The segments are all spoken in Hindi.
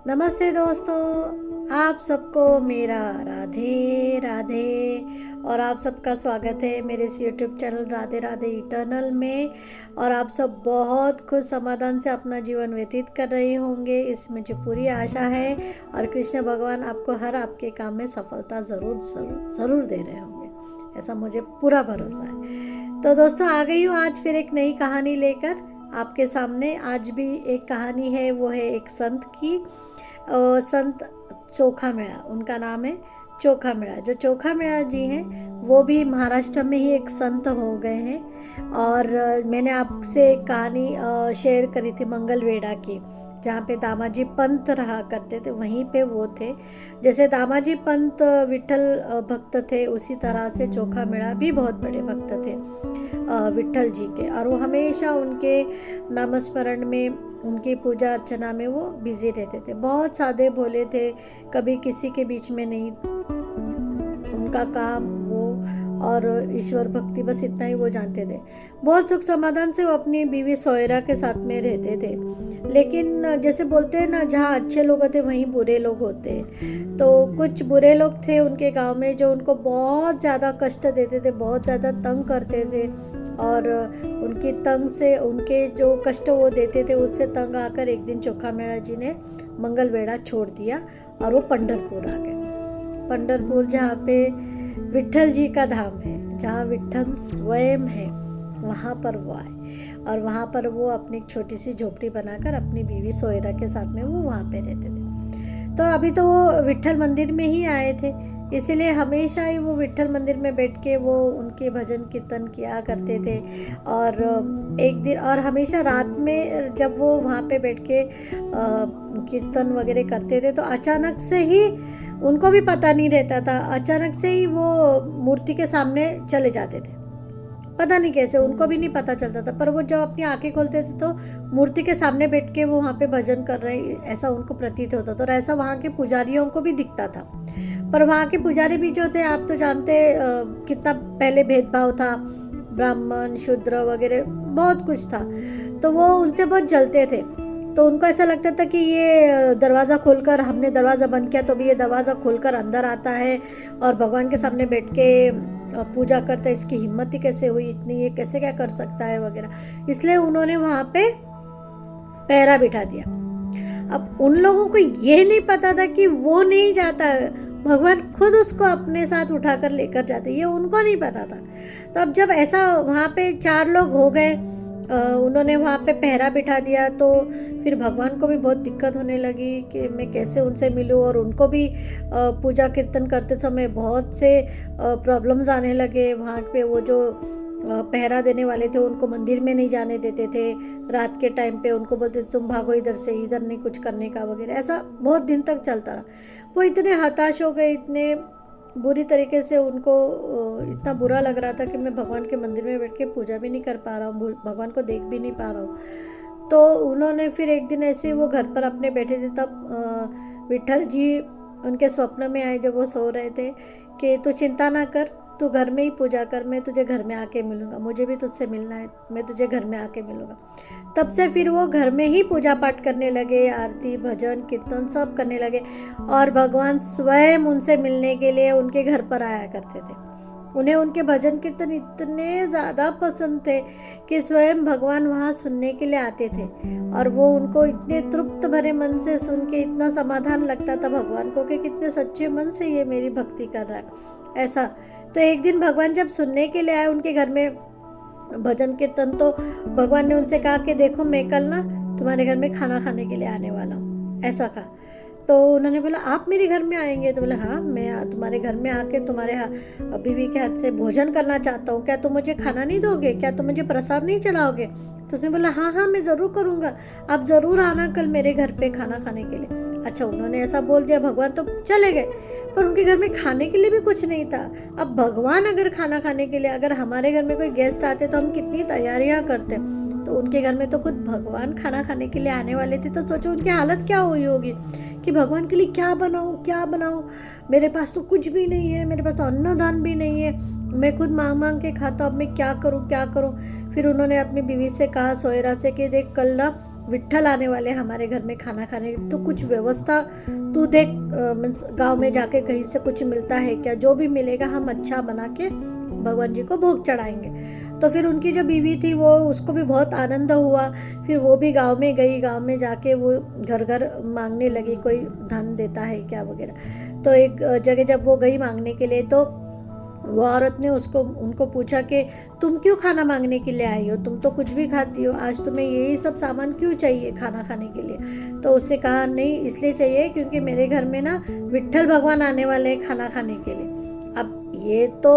नमस्ते दोस्तों, आप सबको मेरा राधे राधे। और आप सबका स्वागत है मेरे इस YouTube channel Radhe Radhe eternal में। और आप सब बहुत खुश समाधान से अपना जीवन व्यतीत कर रहे होंगे, इस मुझे पूरी आशा है। और कृष्ण भगवान आपको हर आपके काम में सफलता ज़रूर ज़रूर ज़रूर दे रहे होंगे, ऐसा मुझे पूरा भरोसा है। तो दोस्तों, आ गई हूँ आज फिर एक नई कहानी लेकर आपके सामने। आज भी एक कहानी है, वो है एक संत की। संत चोखा मेड़ा, उनका नाम है चोखा मेड़ा। जो चोखा मेड़ा जी हैं वो भी महाराष्ट्र में ही एक संत हो गए हैं। और मैंने आपसे एक कहानी शेयर करी थी मंगलवेढ़ा की, जहाँ पे दामाजी पंत रहा करते थे, वहीं पे वो थे। जैसे दामाजी पंत विठल भक्त थे, उसी तरह से चोखा मेड़ा भी बहुत बड़े भक्त थे विठल जी के। और वो हमेशा उनके नामस्मरण में, उनकी पूजा अर्चना में वो बिजी रहते थे। बहुत सादे भोले थे, कभी किसी के बीच में नहीं। उनका काम वो और ईश्वर भक्ति, बस इतना ही वो जानते थे। बहुत सुख समाधान से वो अपनी बीवी सोयरा के साथ में रहते थे। लेकिन जैसे बोलते हैं ना, जहाँ अच्छे लोग होते वहीं बुरे लोग होते हैं। तो कुछ बुरे लोग थे उनके गांव में, जो उनको बहुत ज़्यादा कष्ट देते थे, बहुत ज़्यादा तंग करते थे। और उनकी तंग से, उनके जो कष्ट वो देते थे उससे तंग आकर एक दिन चोखा मेड़ा जी ने मंगलवेढ़ा छोड़ दिया और वो पंढरपुर आ गए। पंढरपुर, जहाँ पे विठल जी का धाम है, जहाँ विठल स्वयं है, वहाँ पर वो आए। और वहाँ पर वो अपनी एक छोटी सी झोपड़ी बनाकर अपनी बीवी सोयरा के साथ में वो वहाँ पे रहते थे। तो अभी तो वो विठल मंदिर में ही आए थे, इसीलिए हमेशा ही वो विठल मंदिर में बैठ के वो उनके भजन कीर्तन किया करते थे। और एक दिन, और हमेशा रात में जब वो वहाँ पे बैठ के कीर्तन वगैरह करते थे, तो अचानक से ही, उनको भी पता नहीं रहता था, अचानक से ही वो मूर्ति के सामने चले जाते थे। पता नहीं कैसे, उनको भी नहीं पता चलता था। पर वो जब अपनी आंखें खोलते थे तो मूर्ति के सामने बैठ के वो वहाँ पे भजन कर रहे, ऐसा उनको प्रतीत होता था। और ऐसा वहाँ के पुजारियों को भी दिखता था। पर वहाँ के पुजारी भी जो थे, आप तो जानते कितना पहले भेदभाव था, ब्राह्मण शूद्र वगैरह बहुत कुछ था। तो वो उनसे बहुत जलते थे। तो उनको ऐसा लगता था कि ये दरवाज़ा खोलकर, हमने दरवाज़ा बंद किया तो भी ये दरवाज़ा खोलकर अंदर आता है और भगवान के सामने बैठ के पूजा करता है, इसकी हिम्मत ही कैसे हुई इतनी, ये कैसे क्या कर सकता है वगैरह। इसलिए उन्होंने वहाँ पे पहरा बिठा दिया। अब उन लोगों को ये नहीं पता था कि वो नहीं जाता, भगवान खुद उसको अपने साथ उठाकर लेकर जाते, ये उनको नहीं पता था। तो अब जब ऐसा वहाँ पे 4 लोग हो गए, उन्होंने वहाँ पे पहरा बिठा दिया, तो फिर भगवान को भी बहुत दिक्कत होने लगी कि मैं कैसे उनसे मिलूँ। और उनको भी पूजा कीर्तन करते समय बहुत से प्रॉब्लम्स आने लगे। वहाँ पे वो जो पहरा देने वाले थे, उनको मंदिर में नहीं जाने देते थे रात के टाइम पे। उनको बोलते थे तुम भागो इधर से, इधर नहीं कुछ करने का वगैरह। ऐसा बहुत दिन तक चलता रहा। वो इतने हताश हो गए, इतने बुरी तरीके से, उनको इतना बुरा लग रहा था कि मैं भगवान के मंदिर में बैठ के पूजा भी नहीं कर पा रहा हूँ, भगवान को देख भी नहीं पा रहा हूँ। तो उन्होंने फिर एक दिन ऐसे वो घर पर अपने बैठे थे, तब विठल जी उनके स्वप्न में आए जब वो सो रहे थे, कि तू चिंता ना कर, तू घर में ही पूजा कर, मैं तुझे घर में आके मिलूँगा, मुझे भी तुझसे मिलना है, मैं तुझे घर में आके मिलूँगा। तब से फिर वो घर में ही पूजा पाठ करने लगे, आरती भजन कीर्तन सब करने लगे। और भगवान स्वयं उनसे मिलने के लिए उनके घर पर आया करते थे। उन्हें उनके भजन कीर्तन इतने ज़्यादा पसंद थे कि स्वयं भगवान वहाँ सुनने के लिए आते थे। और वो उनको इतने तृप्त भरे मन से सुन के इतना समाधान लगता था भगवान को कि कितने सच्चे मन से ये मेरी भक्ति कर रहा है, ऐसा। तो एक दिन भगवान जब सुनने के लिए आए उनके घर में भजन कीर्तन, तो भगवान ने उनसे कहा कि देखो, मैं कल ना तुम्हारे घर में खाना खाने के लिए आने वाला हूँ, ऐसा कहा। तो उन्होंने बोला आप मेरे घर में आएंगे? तो बोले हाँ, मैं तुम्हारे घर में आके तुम्हारे बीवी के हाथ से भोजन करना चाहता हूँ, क्या तुम मुझे खाना नहीं दोगे, क्या तुम मुझे प्रसाद नहीं चढ़ाओगे? तो उसने बोला हाँ हाँ, मैं ज़रूर करूँगा, आप ज़रूर आना कल मेरे घर पे खाना खाने के लिए। अच्छा, उन्होंने ऐसा बोल दिया, भगवान तो चले गए, पर उनके घर में खाने के लिए भी कुछ नहीं था। अब भगवान अगर खाना खाने के लिए, अगर हमारे घर में कोई गेस्ट आते तो हम कितनी तैयारियां करते, तो उनके घर में तो खुद भगवान खाना खाने के लिए आने वाले थे। तो सोचो उनकी हालत क्या हुई होगी कि भगवान के लिए क्या बनाऊं क्या बनाऊं, मेरे पास तो कुछ भी नहीं है, मेरे पास तो अन्नदान भी नहीं है, मैं खुद मांग मांग के खाता, अब मैं क्या करूं क्या करूं। फिर उन्होंने अपनी बीवी से कहा, सोयरा से, कि देख कल ना विट्ठल आने वाले हमारे घर में खाना खाने, तो कुछ व्यवस्था तू देख, मीन्स गांव में जाके कहीं से कुछ मिलता है क्या, जो भी मिलेगा हम अच्छा बना के भगवान जी को भोग चढ़ाएंगे। तो फिर उनकी जो बीवी थी वो, उसको भी बहुत आनंद हुआ। फिर वो भी गांव में गई, गांव में जाके वो घर घर मांगने लगी कोई धन देता है क्या वगैरह। तो एक जगह जब वो गई मांगने के लिए, तो वो औरत ने उनको पूछा कि तुम क्यों खाना मांगने के लिए आई हो, तुम तो कुछ भी खाती हो, आज तुम्हें यही सब सामान क्यों चाहिए खाना खाने के लिए। तो उसने कहा नहीं, इसलिए चाहिए क्योंकि मेरे घर में ना विट्ठल भगवान आने वाले हैं खाना खाने के लिए। अब ये तो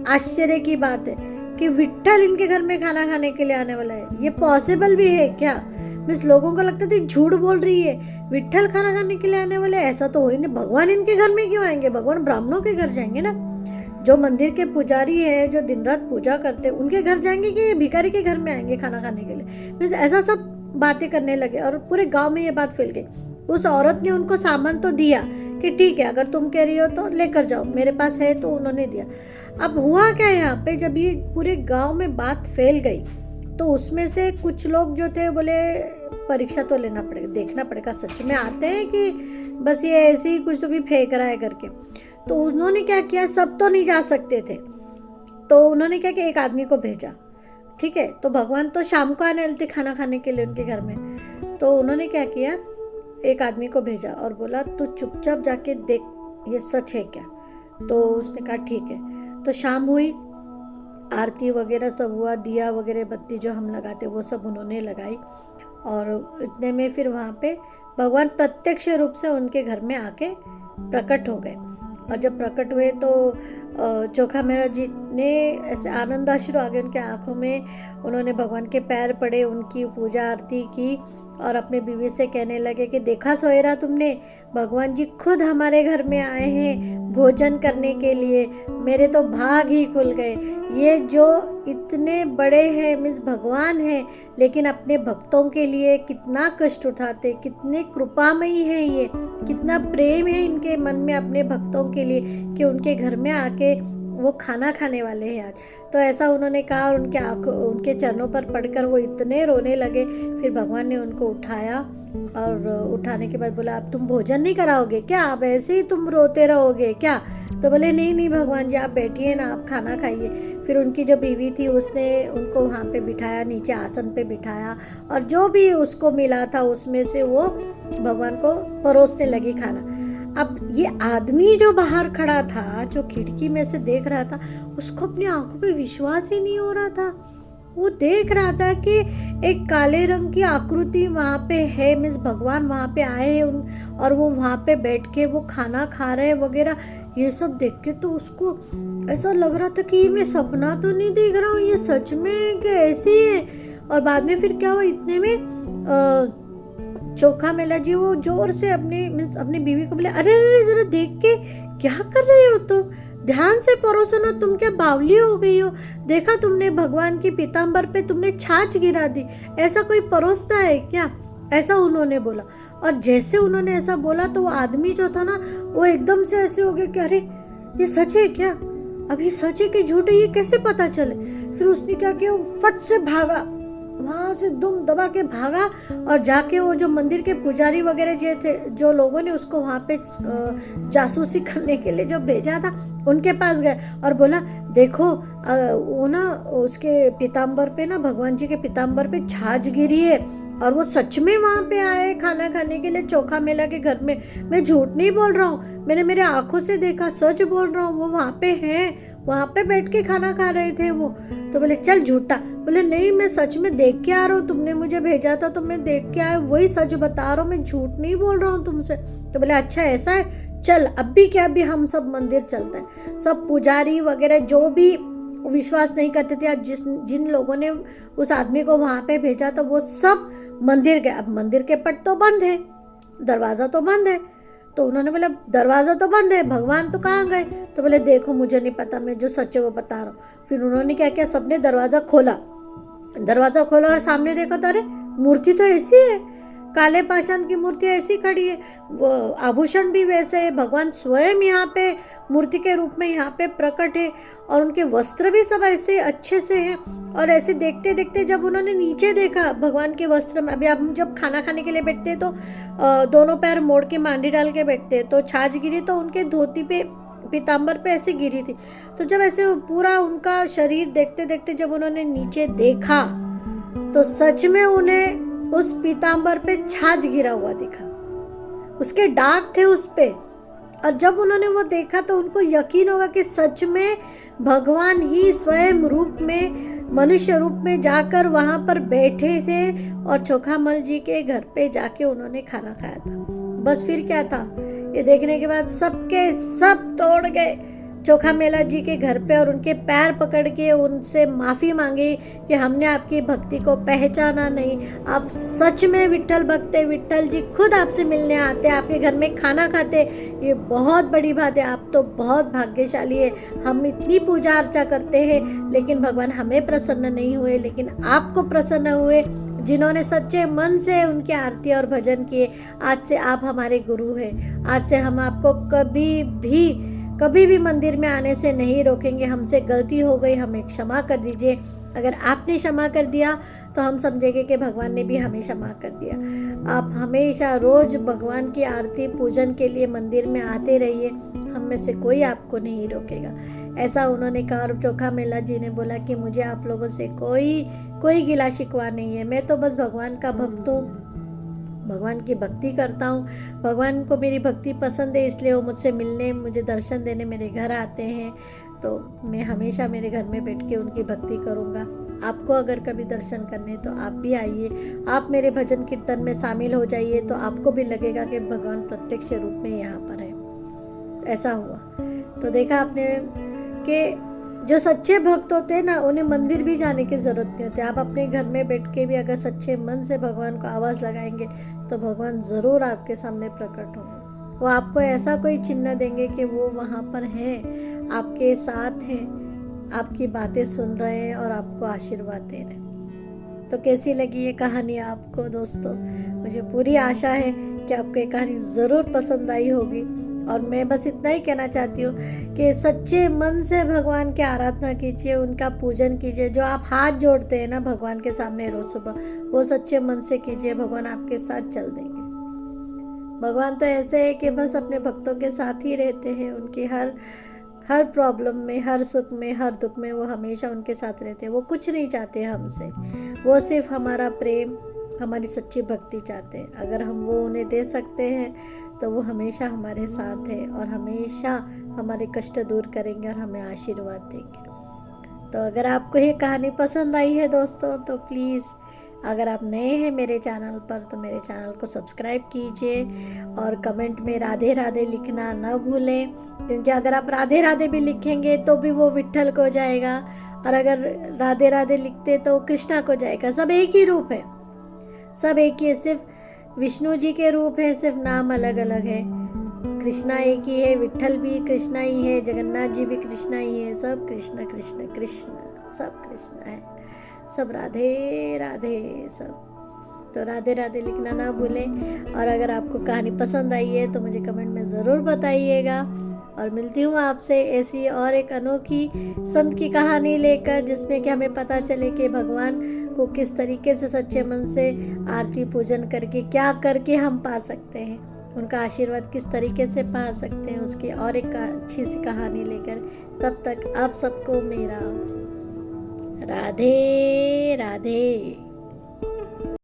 आश्चर्य की बात है कि विट्ठल इनके घर में खाना खाने के लिए आने वाला है, ये पॉसिबल भी है क्या? मीन्स लोगों को लगता था झूठ बोल रही है, विट्ठल खाना खाने के लिए आने वाले, ऐसा तो हो ही नहीं। भगवान इनके घर में क्यों आएंगे? भगवान ब्राह्मणों के घर जाएंगे ना, जो मंदिर के पुजारी है, जो दिन रात पूजा करते हैं, उनके घर जाएंगे कि भिखारी के घर में आएंगे खाना खाने के लिए? मीन्स ऐसा सब बातें करने लगे और पूरे गांव में ये बात फैल गई। उस औरत ने उनको सामान तो दिया कि ठीक है, अगर तुम कह रही हो तो लेकर जाओ, मेरे पास है, तो उन्होंने दिया। अब हुआ क्या यहाँ पे, जब ये पूरे गांव में बात फैल गई तो उसमें से कुछ लोग जो थे बोले परीक्षा तो लेना पड़ेगा, देखना पड़ेगा सच में आते हैं कि बस ये ऐसे ही कुछ तो भी फेंक रहा है करके। तो उन्होंने क्या किया, सब तो नहीं जा सकते थे, तो उन्होंने क्या किया, एक आदमी को भेजा। ठीक है, तो भगवान तो शाम को आने वाले थे खाना खाने के लिए उनके घर में। तो उन्होंने क्या किया, एक आदमी को भेजा और बोला तू चुपचाप जाके देख ये सच है क्या। तो उसने कहा ठीक है। तो शाम हुई, आरती वगैरह सब हुआ, दिया वगैरह बत्ती जो हम लगाते वो सब उन्होंने लगाई, और इतने में फिर वहाँ पे भगवान प्रत्यक्ष रूप से उनके घर में आके प्रकट हो गए। और जब प्रकट हुए तो चोखा मेहरा जी ने ऐसे आनंदाश्रु आ गए उनके आंखों में। उन्होंने भगवान के पैर पड़े, उनकी पूजा आरती की और अपने बीवी से कहने लगे कि देखा सोयरा तुमने, भगवान जी खुद हमारे घर में आए हैं भोजन करने के लिए, मेरे तो भाग ही खुल गए। ये जो इतने बड़े हैं, मीन्स भगवान हैं, लेकिन अपने भक्तों के लिए कितना कष्ट उठाते, कितने कृपामयी है, ये कितना प्रेम है इनके मन में अपने भक्तों के लिए कि उनके घर में आके वो खाना खाने वाले हैं आज। तो ऐसा उन्होंने कहा और उनके चरणों पर पड़कर वो इतने रोने लगे। फिर भगवान ने उनको उठाया और उठाने के बाद बोला अब तुम भोजन नहीं कराओगे क्या, आप ऐसे ही तुम रोते रहोगे क्या? तो बोले नहीं नहीं भगवान जी, आप बैठिए ना, आप खाना खाइए। फिर उनकी जो बीवी थी उसने उनको वहाँ पे बिठाया, नीचे आसन पे बिठाया, और जो भी उसको मिला था उसमें से वो भगवान को परोसने लगी खाना। अब ये आदमी जो बाहर खड़ा था, जो खिड़की में से देख रहा था, उसको अपनी आंखों पे विश्वास ही नहीं हो रहा था। वो देख रहा था कि एक काले रंग की आकृति वहाँ पे है, मीन्स भगवान वहाँ पे आए हैं और वो वहाँ पे बैठ के वो खाना खा रहे वगैरह। ये सब देख के तो उसको ऐसा लग रहा था कि मैं सपना तो नहीं देख रहा हूँ, ये सच में कि ऐसे ही है। और बाद में फिर क्या हुआ, इतने में चोखा मेला जी वो जोर से अपनी बीवी को बोले अरे अरे जरा देख के क्या कर रही हो तुम, ध्यान से परोसो ना, तुम क्या बावली हो गई हो, देखा तुमने भगवान की पीताम्बर पे तुमने छाछ गिरा दी, ऐसा कोई परोसता है क्या? ऐसा उन्होंने बोला। और जैसे उन्होंने ऐसा बोला तो वो आदमी जो था ना वो एकदम से ऐसे हो गया कि अरे ये सच है क्या, अब ये सच है कि झूठ है, ये कैसे पता चले? फिर उसने क्या किया, फट से भागा, वहां से दुम दबा के भागा और जाके वो जो मंदिर के पुजारी वगैरह जो थे, जो लोगों ने उसको वहां पे जासूसी करने के लिए जो भेजा था, उनके पास गए और बोला देखो वो ना उसके पीताम्बर पे ना, भगवान जी के पीताम्बर पे छाछ गिरी है और वो सच में वहाँ पे आए खाना खाने के लिए चोखा मेला के घर में, मैं झूठ नहीं बोल रहा हूँ, मैंने मेरे आंखों से देखा, सच बोल रहा हूँ, वो वहाँ पे हैं, वहाँ पे बैठ के खाना खा रहे थे वो। तो बोले चल झूठा, बोले नहीं मैं सच में देख के आ रहा हूँ, तुमने मुझे भेजा था तो मैं देख के आया, वही सच बता रहा हूँ, मैं झूठ नहीं बोल रहा हूँ तुमसे। तो बोले अच्छा ऐसा है, चल अब भी क्या, अभी हम सब मंदिर चलते हैं। सब पुजारी वगैरह जो भी विश्वास नहीं करते थे, जिन लोगों ने उस आदमी को वहाँ पे भेजा था वो सब मंदिर गए। अब मंदिर के पट तो बंद है, दरवाज़ा तो बंद है। तो उन्होंने बोला दरवाज़ा तो बंद है, भगवान तो कहाँ गए? तो बोले देखो मुझे नहीं पता, मैं जो सच है वो बता रहा हूँ। फिर उन्होंने क्या किया, सबने दरवाज़ा खोला और सामने देखा तो अरे मूर्ति तो ऐसी है। काले पाषाण की मूर्ति ऐसी खड़ी है, वो आभूषण भी वैसे है, भगवान स्वयं यहाँ पे मूर्ति के रूप में यहाँ पे प्रकट है, और उनके वस्त्र भी सब ऐसे अच्छे से हैं। और ऐसे देखते देखते जब उन्होंने नीचे देखा भगवान के वस्त्र में, अभी हम जब खाना खाने के लिए बैठते हैं तो दोनों पैर मोड़ के मांडी डाल के बैठते हैं, तो छाछ गिरी तो उनके धोती पे, पीताम्बर पे ऐसे गिरी थी। तो जब ऐसे पूरा उनका शरीर देखते देखते जब उन्होंने नीचे देखा तो सच में उन्हें उस पीताम्बर पे छाछ गिरा हुआ दिखा, उसके दाग थे उस पे। और जब उन्होंने वो देखा तो उनको यकीन होगा कि सच में भगवान ही स्वयं रूप में, मनुष्य रूप में जाकर वहां पर बैठे थे और चोखामल जी के घर पे जाके उन्होंने खाना खाया था। बस फिर क्या था, ये देखने के बाद सबके सब दौड़ गए चोखामेला जी के घर पे और उनके पैर पकड़ के उनसे माफ़ी मांगी कि हमने आपकी भक्ति को पहचाना नहीं, आप सच में विट्ठल भक्त है, विट्ठल जी खुद आपसे मिलने आते, आपके घर में खाना खाते, ये बहुत बड़ी बात है, आप तो बहुत भाग्यशाली है। हम इतनी पूजा अर्चा करते हैं लेकिन भगवान हमें प्रसन्न नहीं हुए, लेकिन आपको प्रसन्न हुए, जिन्होंने सच्चे मन से उनकी आरती और भजन किए। आज से आप हमारे गुरु हैं, आज से हम आपको कभी भी मंदिर में आने से नहीं रोकेंगे। हमसे गलती हो गई, हमें क्षमा कर दीजिए। अगर आपने क्षमा कर दिया तो हम समझेंगे कि भगवान ने भी हमें क्षमा कर दिया। आप हमेशा रोज भगवान की आरती पूजन के लिए मंदिर में आते रहिए, हम में से कोई आपको नहीं रोकेगा। ऐसा उन्होंने कहा। और चोखामेला जी ने बोला कि मुझे आप लोगों से कोई गिला शिकवा नहीं है, मैं तो बस भगवान का भक्त हूँ, भगवान की भक्ति करता हूँ, भगवान को मेरी भक्ति पसंद है, इसलिए वो मुझसे मिलने, मुझे दर्शन देने मेरे घर आते हैं, तो मैं हमेशा मेरे घर में बैठ के उनकी भक्ति करूँगा। आपको अगर कभी दर्शन करने तो आप भी आइए, आप मेरे भजन कीर्तन में शामिल हो जाइए, तो आपको भी लगेगा कि भगवान प्रत्यक्ष रूप में यहाँ पर है। ऐसा हुआ। तो देखा आपने कि जो सच्चे भक्त होते हैं ना, उन्हें मंदिर भी जाने की ज़रूरत नहीं होती। आप अपने घर में बैठ के भी अगर सच्चे मन से भगवान को आवाज़ लगाएंगे तो भगवान ज़रूर आपके सामने प्रकट होंगे। वो आपको ऐसा कोई चिन्ह देंगे कि वो वहाँ पर हैं, आपके साथ हैं, आपकी बातें सुन रहे हैं और आपको आशीर्वाद दे रहे हैं। तो कैसी लगी ये कहानी आपको दोस्तों? मुझे पूरी आशा है कि आपको ये कहानी ज़रूर पसंद आई होगी। और मैं बस इतना ही कहना चाहती हूँ कि सच्चे मन से भगवान की आराधना कीजिए, उनका पूजन कीजिए। जो आप हाथ जोड़ते हैं ना भगवान के सामने रोज सुबह, वो सच्चे मन से कीजिए, भगवान आपके साथ चल देंगे। भगवान तो ऐसे है कि बस अपने भक्तों के साथ ही रहते हैं, उनकी हर प्रॉब्लम में, हर सुख में, हर दुख में वो हमेशा उनके साथ रहते हैं। वो कुछ नहीं चाहते हमसे, वो सिर्फ हमारा प्रेम, हमारी सच्ची भक्ति चाहते हैं। अगर हम वो उन्हें दे सकते हैं तो वो हमेशा हमारे साथ है और हमेशा हमारे कष्ट दूर करेंगे और हमें आशीर्वाद देंगे। तो अगर आपको ये कहानी पसंद आई है दोस्तों, तो प्लीज़ अगर आप नए हैं मेरे चैनल पर तो मेरे चैनल को सब्सक्राइब कीजिए और कमेंट में राधे राधे लिखना न भूलें, क्योंकि अगर आप राधे राधे भी लिखेंगे तो भी वो विट्ठल को जाएगा, और अगर राधे राधे लिखते तो कृष्णा को जाएगा। सब एक ही रूप है, सब एक ही है, सिर्फ विष्णु जी के रूप है, सिर्फ नाम अलग अलग है। कृष्णा एक ही है, विट्ठल भी कृष्णा ही है, जगन्नाथ जी भी कृष्णा ही है, सब कृष्ण कृष्ण कृष्ण, सब कृष्ण है, सब राधे राधे सब। तो राधे राधे लिखना ना भूलें। और अगर आपको कहानी पसंद आई है तो मुझे कमेंट में ज़रूर बताइएगा। और मिलती हूँ आपसे ऐसी और एक अनोखी संत की कहानी लेकर, जिसमें कि हमें पता चले कि भगवान को किस तरीके से सच्चे मन से आरती पूजन करके क्या करके हम पा सकते हैं, उनका आशीर्वाद किस तरीके से पा सकते हैं, उसकी और एक अच्छी सी कहानी लेकर। तब तक आप सबको मेरा राधे राधे।